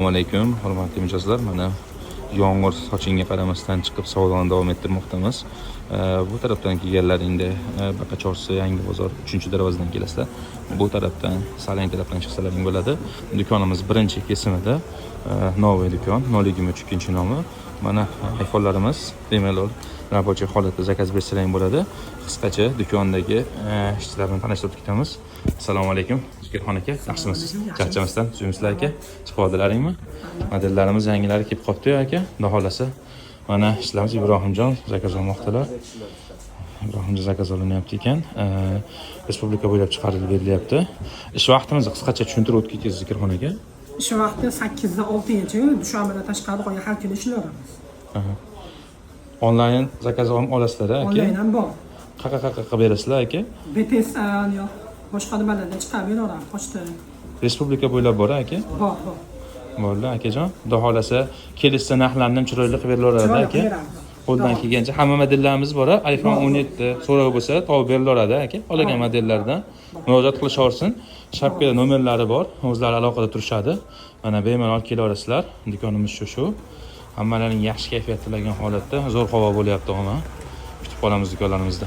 Assalomu alaykum, hurmatli mijozlar. Mana yomg'ir sochinga qaramasdan chiqib savdoni davom ettirmoqdamiz. Bu tarafdan kelganlaringda Baqa Chorsi, Yangi bozor 3-darvozadan kelasizlar. Bu tarafdan, Salang tarafdan chiqsalaring bo'ladi. Do'konimiz birinchi kesimida, Novoy do'kon, 023 nomi. Mana iPhone'larimiz bemalol rabochiy holatda zakaz bersalaring bo'ladi. Qisqacha do'kondagi ishchilarni tanishtirib ketamiz. Assalomu alaykum. Zikirxon aka, yaxshimisiz? Charchamasdan o'zingizlar aka, chiqodilaringmi? Modellarimiz yangilari kelib qopti aka. Xudo xolasa. Mana ishlarimiz Ibrohimjon zakaz olmoqdalar. Ibrohimjon zakaz olinyapti ekan. Respublika bo'ylab chiqarilib berilyapti. Ish vaqtimizni qisqacha tushuntirib o'tdik Zikirxon aka. Ish vaqti 8 dan 6gacha, dushanbadan tashqari qolgan har kuni ishlayveramiz. Onlayn zakaz olasizlar aka. Onlayn ham bor. Qaqa berasizlar aka. BTS yo boshqa nimalarda chiqarib beraveramiz pochta. Respublika bo'ylab bor aka. Bor. Bo'ldi akajon. Xudo xolasa kelishsa narxlarni ham chiroyli qilib berilaveradi aka. Qo'ldan kelgancha hamma modellarimiz bor. iPhone 17 so'rov bo'lsa topib berilaveradi aka. Qolgan modellardan murojaat qilishaversin. Shapkada nomerlari bor. O'zlari aloqada turishadi. Mana bemalol kelaverasizlar. Do'konimiz shu. Hammalaring yaxshi kayfiyat tilagan holatda zo'r havo bo'lyapti, kutib qolamiz do'konlarimizda.